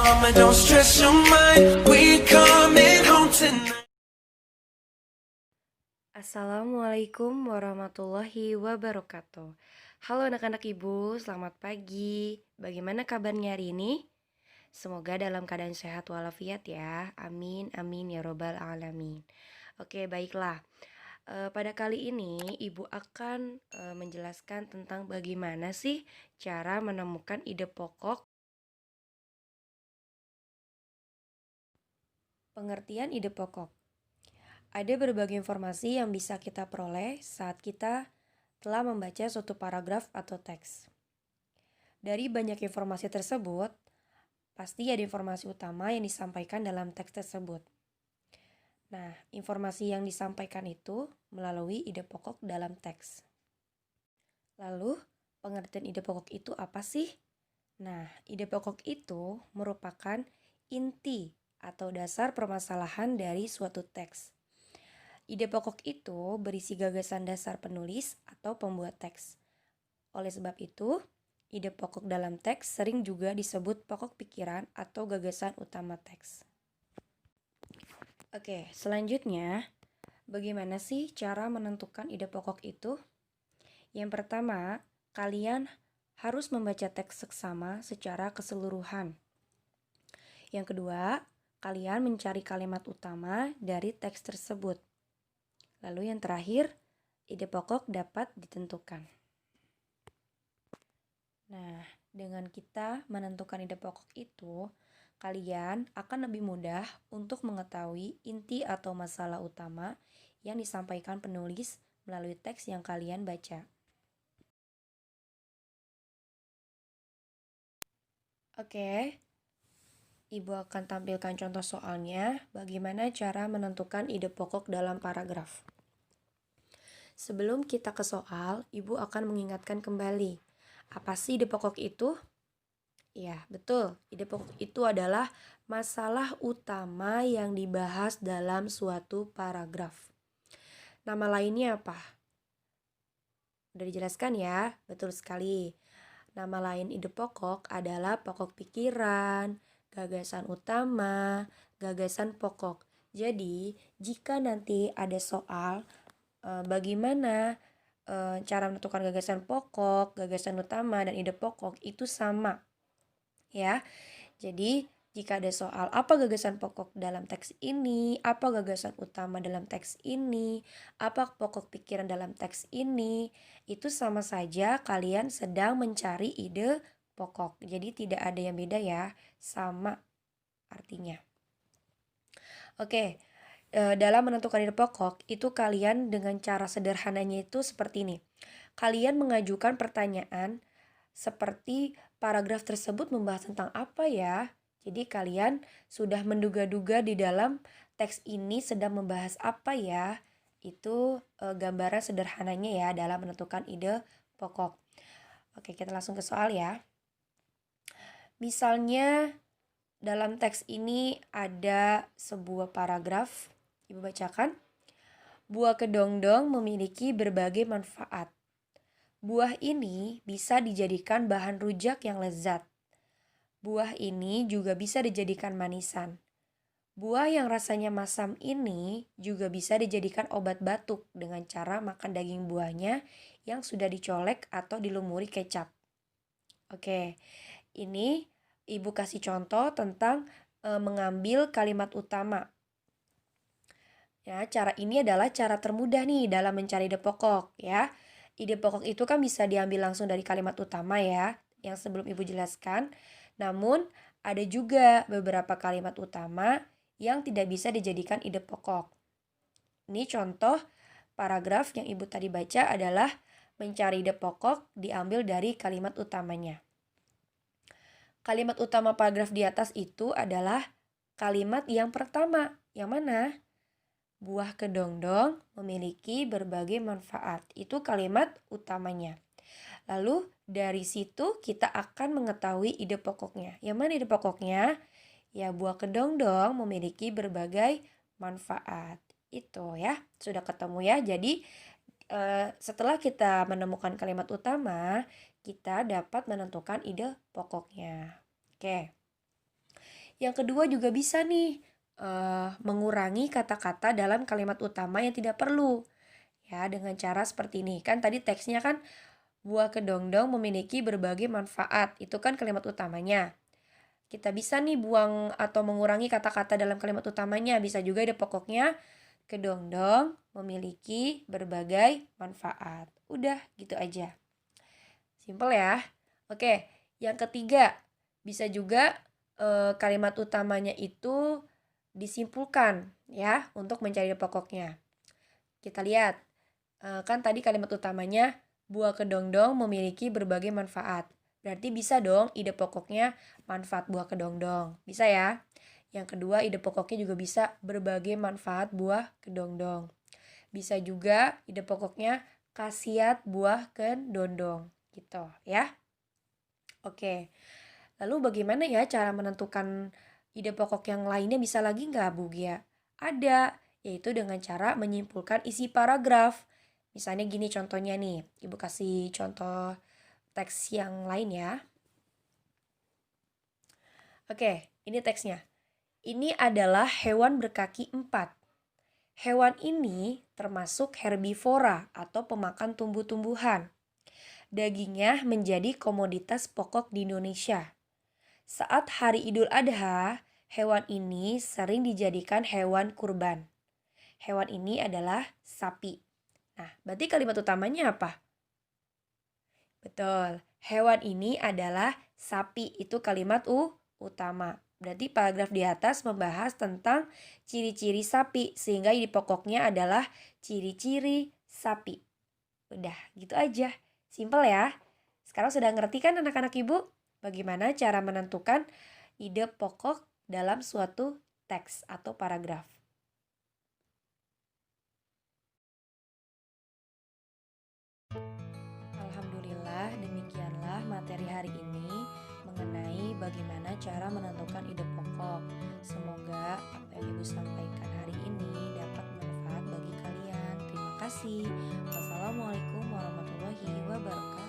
mama, don't stress your mind. We coming home tonight. Assalamualaikum warahmatullahi wabarakatuh. Halo anak-anak ibu, selamat pagi. Bagaimana kabarnya hari ini? Semoga dalam keadaan sehat walafiat ya. Amin, amin ya robbal alamin. Oke, baiklah. Pada kali ini ibu akan menjelaskan tentang bagaimana sih cara menemukan ide pokok. Pengertian ide pokok. Ada berbagai informasi yang bisa kita peroleh saat kita telah membaca suatu paragraf atau teks. Dari banyak informasi tersebut, pasti ada informasi utama yang disampaikan dalam teks tersebut. Nah, informasi yang disampaikan itu melalui ide pokok dalam teks. Lalu, pengertian ide pokok itu apa sih? Nah, ide pokok itu merupakan inti atau dasar permasalahan dari suatu teks. Ide pokok itu berisi gagasan dasar penulis atau pembuat teks. Oleh sebab itu, ide pokok dalam teks sering juga disebut pokok pikiran atau gagasan utama teks. Oke, selanjutnya, bagaimana sih cara menentukan ide pokok itu? Yang pertama, kalian harus membaca teks seksama secara keseluruhan. Yang kedua, kalian mencari kalimat utama dari teks tersebut. Lalu yang terakhir, ide pokok dapat ditentukan. Nah, dengan kita menentukan ide pokok itu, kalian akan lebih mudah untuk mengetahui inti atau masalah utama yang disampaikan penulis melalui teks yang kalian baca. Oke, Ibu akan tampilkan contoh soalnya, bagaimana cara menentukan ide pokok dalam paragraf. Sebelum kita ke soal, Ibu akan mengingatkan kembali, apa sih ide pokok itu? Ya, betul. Ide pokok itu adalah masalah utama yang dibahas dalam suatu paragraf. Nama lainnya apa? Udah dijelaskan ya? Betul sekali. Nama lain ide pokok adalah pokok pikiran, gagasan utama, gagasan pokok. Jadi, jika nanti ada soal bagaimana cara menentukan gagasan pokok, gagasan utama, dan ide pokok itu sama. Ya, jadi jika ada soal apa gagasan pokok dalam teks ini, apa gagasan utama dalam teks ini, apa pokok pikiran dalam teks ini, itu sama saja kalian sedang mencari ide pokok. Jadi tidak ada yang beda ya, sama artinya. Oke, dalam menentukan ide pokok itu kalian dengan cara sederhananya itu seperti ini. Kalian mengajukan pertanyaan seperti paragraf tersebut membahas tentang apa ya? Jadi kalian sudah menduga-duga di dalam teks ini sedang membahas apa ya? Itu gambaran sederhananya ya dalam menentukan ide pokok. Oke, kita langsung ke soal ya. Misalnya dalam teks ini ada sebuah paragraf, Ibu bacakan. Buah kedongdong memiliki berbagai manfaat. Buah ini bisa dijadikan bahan rujak yang lezat. Buah ini juga bisa dijadikan manisan. Buah yang rasanya masam ini juga bisa dijadikan obat batuk dengan cara makan daging buahnya yang sudah dicolek atau dilumuri kecap. Oke, ini Ibu kasih contoh tentang mengambil kalimat utama. Ya, cara ini adalah cara termudah nih dalam mencari ide pokok ya. Ide pokok itu kan bisa diambil langsung dari kalimat utama ya, yang sebelum Ibu jelaskan. Namun, ada juga beberapa kalimat utama yang tidak bisa dijadikan ide pokok. Ini contoh paragraf yang Ibu tadi baca adalah mencari ide pokok diambil dari kalimat utamanya. Kalimat utama paragraf di atas itu adalah kalimat yang pertama. Yang mana? Buah kedongdong memiliki berbagai manfaat. Itu kalimat utamanya. Lalu dari situ kita akan mengetahui ide pokoknya. Yang mana ide pokoknya? Ya, buah kedongdong memiliki berbagai manfaat. Itu ya, sudah ketemu ya. Jadi setelah kita menemukan kalimat utama, kita dapat menentukan ide pokoknya. Oke. Yang kedua juga bisa nih, mengurangi kata-kata dalam kalimat utama yang tidak perlu. Ya, dengan cara seperti ini. Kan tadi teksnya kan buah kedondong memiliki berbagai manfaat. Itu kan kalimat utamanya. Kita bisa nih buang atau mengurangi kata-kata dalam kalimat utamanya. Bisa juga ide pokoknya kedondong memiliki berbagai manfaat. Udah, gitu aja. Simple ya. Oke, yang ketiga, bisa juga kalimat utamanya itu disimpulkan ya untuk mencari ide pokoknya. Kita lihat, kan tadi kalimat utamanya buah kedondong memiliki berbagai manfaat. Berarti bisa dong ide pokoknya manfaat buah kedondong. Bisa ya. Yang kedua, ide pokoknya juga bisa berbagai manfaat buah kedondong. Bisa juga ide pokoknya khasiat buah kedondong. Gitu ya. Oke. Lalu bagaimana ya cara menentukan ide pokok yang lainnya, bisa lagi nggak Bu Gia? Ada, yaitu dengan cara menyimpulkan isi paragraf. Misalnya gini contohnya nih, Ibu kasih contoh teks yang lain ya. Oke, ini teksnya. Ini adalah hewan berkaki 4. Hewan ini termasuk herbivora atau pemakan tumbuh-tumbuhan. Dagingnya menjadi komoditas pokok di Indonesia. Saat hari Idul Adha, hewan ini sering dijadikan hewan kurban. Hewan ini adalah sapi. Nah, berarti kalimat utamanya apa? Betul, hewan ini adalah sapi. Itu kalimat utama. Berarti paragraf di atas membahas tentang ciri-ciri sapi, sehingga di pokoknya adalah ciri-ciri sapi. Udah, gitu aja. Simple ya. Sekarang sudah ngerti kan anak-anak Ibu? Bagaimana cara menentukan ide pokok dalam suatu teks atau paragraf. Alhamdulillah, demikianlah materi hari ini mengenai bagaimana cara menentukan ide pokok. Semoga apa yang Ibu sampaikan hari ini dapat bermanfaat bagi kalian. Terima kasih. Wassalamualaikum warahmatullahi wabarakatuh.